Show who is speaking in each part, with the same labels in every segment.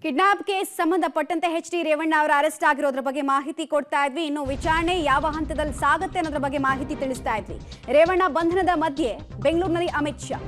Speaker 1: Kidnap case ಸಂಬಂಧಪಟ್ಟಂತೆ H D Revanna ಅವರ arrest ಆಗಿರೋದ್ರ ಬಗ್ಗೆ ಮಾಹಿತಿ ಕೊಡ್ತಾ ಇದ್ವಿ. ಇನ್ನು ವಿಚಾರಣೆ ಯಾವ ಹಂತದಲ್ಲಿ ಸಾಗುತ್ತೆ ಅನ್ನೋದ್ರ ಬಗ್ಗೆ ಮಾಹಿತಿ ತಿಳಿಸ್ತಾ ಇದ್ವಿ. ರೇವಣ್ಣ ಬಂಧನದ ಮಧ್ಯೆ ಬೆಂಗಳೂರಿನಲ್ಲಿ ಅಮಿತ್ ಶಾ.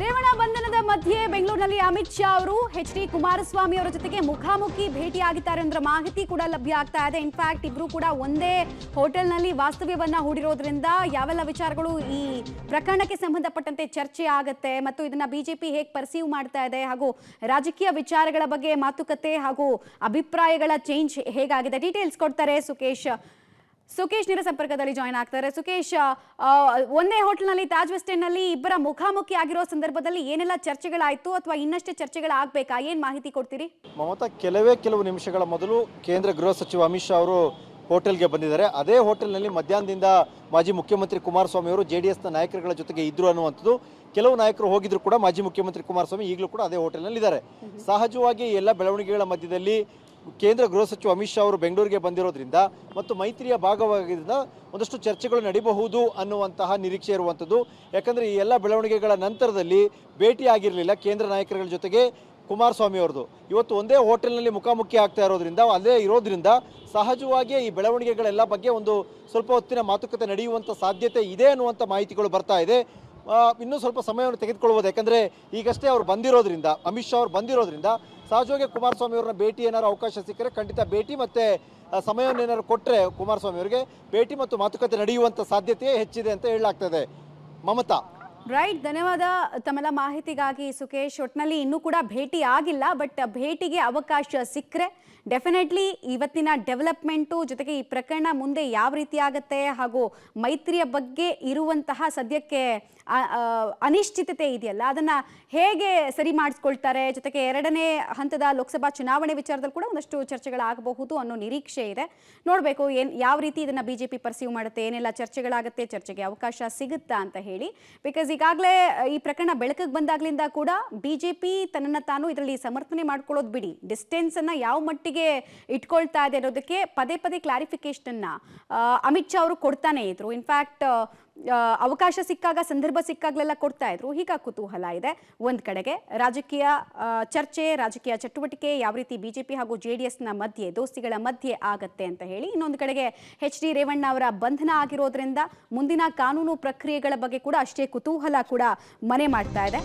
Speaker 1: ರೇವಣ್ಣ ಬಂಧನದ ಮಧ್ಯೆ ಬೆಂಗಳೂರಿನಲ್ಲಿ ಅಮಿತ್ ಶಾ ಅವರು ಎಚ್ ಡಿ ಕುಮಾರಸ್ವಾಮಿ ಅವರ ಜೊತೆಗೆ ಮುಖಾಮುಖಿ ಭೇಟಿಯಾಗಿದ್ದಾರೆ ಅನ್ನೋ ಮಾಹಿತಿ ಕೂಡ ಲಭ್ಯ ಆಗ್ತಾ ಇದೆ. ಇನ್ಫ್ಯಾಕ್ಟ್ ಇಬ್ರು ಕೂಡ ಒಂದೇ ಹೋಟೆಲ್ನಲ್ಲಿ ವಾಸ್ತವ್ಯವನ್ನ ಹೂಡಿರೋದ್ರಿಂದ ಯಾವೆಲ್ಲ ವಿಚಾರಗಳು ಈ ಪ್ರಕರಣಕ್ಕೆ ಸಂಬಂಧಪಟ್ಟಂತೆ ಚರ್ಚೆ ಆಗುತ್ತೆ ಮತ್ತು ಇದನ್ನ ಬಿಜೆಪಿ ಹೇಗೆ ಪರ್ಸೀವ್ ಮಾಡ್ತಾ ಇದೆ ಹಾಗೂ ರಾಜಕೀಯ ವಿಚಾರಗಳ ಬಗ್ಗೆ ಮಾತುಕತೆ ಹಾಗೂ ಅಭಿಪ್ರಾಯಗಳ ಚೇಂಜ್ ಹೇಗಾಗಿದೆ ಡೀಟೇಲ್ಸ್ ಕೊಡ್ತಾರೆ ಸುಕೇಶ್ ನೇರ ಸಂಪರ್ಕದಲ್ಲಿ ಜಾಯ್ನ್ ಆಗ್ತಾರೆ. ಸುಕೇಶ್, ಒಂದೇ ಹೋಟೆಲ್ನಲ್ಲಿ ತಾಜ್ ವೆಸ್ಟ್ ಎಂಡ್ ನಲ್ಲಿ ಇಬ್ಬರ ಮುಖಾಮುಖಿ ಆಗಿರೋ ಸಂದರ್ಭದಲ್ಲಿ ಏನೆಲ್ಲ ಚರ್ಚೆಗಳಾಯ್ತು ಅಥವಾ ಇನ್ನಷ್ಟೇ ಚರ್ಚೆಗಳಾಗಬೇಕಾ, ಏನ್ ಮಾಹಿತಿ ಕೊಡ್ತೀರಿ?
Speaker 2: ಮಮತಾ, ಕೆಲವು ನಿಮಿಷಗಳ ಮೊದಲು ಕೇಂದ್ರ ಗೃಹ ಸಚಿವ ಅಮಿತ್ ಶಾ ಅವರು ಹೋಟೆಲ್ಗೆ ಬಂದಿದ್ದಾರೆ. ಅದೇ ಹೋಟೆಲ್ನಲ್ಲಿ ಮಧ್ಯಾಹ್ನದಿಂದ ಮಾಜಿ ಮುಖ್ಯಮಂತ್ರಿ ಕುಮಾರಸ್ವಾಮಿ ಅವರು ಜೆಡಿಎಸ್ನ ನಾಯಕರುಗಳ ಜೊತೆಗೆ ಇದ್ರು ಅನ್ನುವಂಥದ್ದು. ಕೆಲವು ನಾಯಕರು ಹೋಗಿದ್ರು ಕೂಡ ಮಾಜಿ ಮುಖ್ಯಮಂತ್ರಿ ಕುಮಾರಸ್ವಾಮಿ ಈಗಲೂ ಕೂಡ ಅದೇ ಹೋಟೆಲ್ನಲ್ಲಿ ಇದ್ದಾರೆ. ಸಹಜವಾಗಿ ಎಲ್ಲ ಬೆಳವಣಿಗೆಗಳ ಮಧ್ಯದಲ್ಲಿ ಕೇಂದ್ರ ಗೃಹ ಸಚಿವ ಅಮಿತ್ ಶಾ ಅವರು ಬೆಂಗಳೂರಿಗೆ ಬಂದಿರೋದ್ರಿಂದ ಮತ್ತು ಮೈತ್ರಿಯ ಭಾಗವಾಗಿದ್ದರಿಂದ ಒಂದಷ್ಟು ಚರ್ಚೆಗಳು ನಡೀಬಹುದು ಅನ್ನುವಂತಹ ನಿರೀಕ್ಷೆ ಇರುವಂಥದ್ದು. ಯಾಕಂದರೆ ಈ ಎಲ್ಲ ಬೆಳವಣಿಗೆಗಳ ನಂತರದಲ್ಲಿ ಭೇಟಿ ಆಗಿರಲಿಲ್ಲ ಕೇಂದ್ರ ನಾಯಕರುಗಳ ಜೊತೆಗೆ ಕುಮಾರಸ್ವಾಮಿ ಅವ್ರದ್ದು. ಇವತ್ತು ಒಂದೇ ಹೋಟೆಲ್ನಲ್ಲಿ ಮುಖಾಮುಖಿ ಆಗ್ತಾ ಇರೋದ್ರಿಂದ ಅಲ್ಲೇ ಇರೋದ್ರಿಂದ ಸಹಜವಾಗಿಯೇ ಈ ಬೆಳವಣಿಗೆಗಳೆಲ್ಲ ಬಗ್ಗೆ ಒಂದು ಸ್ವಲ್ಪ ಹೊತ್ತಿನ ಮಾತುಕತೆ ನಡೆಯುವಂಥ ಸಾಧ್ಯತೆ ಇದೆ ಅನ್ನುವಂಥ ಮಾಹಿತಿಗಳು ಬರ್ತಾ ಇದೆ. ಇನ್ನೂ ಸ್ವಲ್ಪ ಸಮಯವನ್ನು ತೆಗೆದುಕೊಳ್ಬೋದು. ಯಾಕಂದರೆ ಈಗಷ್ಟೇ ಅವರು ಬಂದಿರೋದ್ರಿಂದ, ಅಮಿತ್ ಶಾ ಅವರು ಬಂದಿರೋದ್ರಿಂದ ಸಹಜವಾಗಿ ಕುಮಾರಸ್ವಾಮಿ ಅವ್ರನ್ನ ಭೇಟಿ ಏನಾದ್ರು ಅವಕಾಶ ಸಿಕ್ಕರೆ ಖಂಡಿತ ಭೇಟಿ ಮತ್ತು ಸಮಯವನ್ನು ಏನಾದ್ರು ಕೊಟ್ಟರೆ ಕುಮಾರಸ್ವಾಮಿ ಅವರಿಗೆ ಭೇಟಿ ಮತ್ತು ಮಾತುಕತೆ ನಡೆಯುವಂಥ ಸಾಧ್ಯತೆ ಹೆಚ್ಚಿದೆ ಅಂತ ಹೇಳಲಾಗ್ತದೆ. ಮಮತಾ,
Speaker 1: ರೈಟ್, ಧನ್ಯವಾದ ತಮ್ಮೆಲ್ಲ ಮಾಹಿತಿಗಾಗಿ ಸುಕೇಶ್. ಒಟ್ಟಿನಲ್ಲಿ ಇನ್ನೂ ಕೂಡ ಭೇಟಿ ಆಗಿಲ್ಲ, ಬಟ್ ಭೇಟಿಗೆ ಅವಕಾಶ ಸಿಕ್ಕರೆ ಡೆಫಿನೆಟ್ಲಿ ಇವತ್ತಿನ ಡೆವಲಪ್ಮೆಂಟು ಜೊತೆಗೆ ಈ ಪ್ರಕರಣ ಮುಂದೆ ಯಾವ ರೀತಿ ಆಗುತ್ತೆ ಹಾಗೂ ಮೈತ್ರಿಯ ಬಗ್ಗೆ ಇರುವಂತಹ ಸದ್ಯಕ್ಕೆ ಅನಿಶ್ಚಿತತೆ ಇದೆಯಲ್ಲ ಅದನ್ನು ಹೇಗೆ ಸರಿ ಮಾಡಿಸ್ಕೊಳ್ತಾರೆ, ಜೊತೆಗೆ ಎರಡನೇ ಹಂತದ ಲೋಕಸಭಾ ಚುನಾವಣೆ ವಿಚಾರದಲ್ಲಿ ಕೂಡ ಒಂದಷ್ಟು ಚರ್ಚೆಗಳಾಗಬಹುದು ಅನ್ನೋ ನಿರೀಕ್ಷೆ ಇದೆ. ನೋಡಬೇಕು ಯಾವ ರೀತಿ ಇದನ್ನು ಬಿಜೆಪಿ ಪರ್ಸೀವ್ ಮಾಡುತ್ತೆ, ಏನೆಲ್ಲ ಚರ್ಚೆಗಳಾಗುತ್ತೆ, ಚರ್ಚೆಗೆ ಅವಕಾಶ ಸಿಗುತ್ತಾ ಅಂತ ಹೇಳಿ. ಬಿಕಾಸ್ ಈಗಾಗಲೇ ಈ ಪ್ರಕರಣ ಬೆಳಕಿಗೆ ಬಂದಾಗ್ಲಿಂದ ಕೂಡ ಬಿಜೆಪಿ ತನ್ನನ್ನು ತಾನು ಇದರಲ್ಲಿ ಸಮರ್ಥನೆ ಮಾಡ್ಕೊಳ್ಳೋದು ಬಿಡಿ, ಡಿಸ್ಟೆನ್ಸನ್ನು ಯಾವ ಮಟ್ಟಿಗೆ ಇಟ್ಕೊಳ್ತಾ ಇದೆ ಅನ್ನೋದಕ್ಕೆ ಪದೇ ಪದೇ ಕ್ಲಾರಿಫಿಕೇಶನ್ ಅಮಿತ್ ಶಾ ಅವರು ಕೊಡ್ತಾನೆ ಇದ್ರು. ಇನ್ಫ್ಯಾಕ್ಟ್ ಅವಕಾಶ ಸಿಕ್ಕಾಗ, ಸಂದರ್ಭ ಸಿಕ್ಕಾಗಲೆಲ್ಲ ಕೊಡ್ತಾ ಇದ್ರು. ಹೀಗ ಕುತೂಹಲ ಇದೆ. ಒಂದ್ ಕಡೆಗೆ ರಾಜಕೀಯ ಚರ್ಚೆ, ರಾಜಕೀಯ ಚಟುವಟಿಕೆ ಯಾವ ರೀತಿ ಬಿಜೆಪಿ ಹಾಗೂ ಜೆಡಿಎಸ್ನ ಮಧ್ಯೆ, ದೋಸ್ತಿಗಳ ಮಧ್ಯೆ ಆಗತ್ತೆ ಅಂತ ಹೇಳಿ. ಇನ್ನೊಂದು ಕಡೆಗೆ ಎಚ್ ಡಿ ರೇವಣ್ಣ ಅವರ ಬಂಧನ ಆಗಿರೋದ್ರಿಂದ ಮುಂದಿನ ಕಾನೂನು ಪ್ರಕ್ರಿಯೆಗಳ ಬಗ್ಗೆ ಕೂಡ ಅಷ್ಟೇ ಕುತೂಹಲ ಕೂಡ ಮನೆ ಮಾಡ್ತಾ ಇದೆ.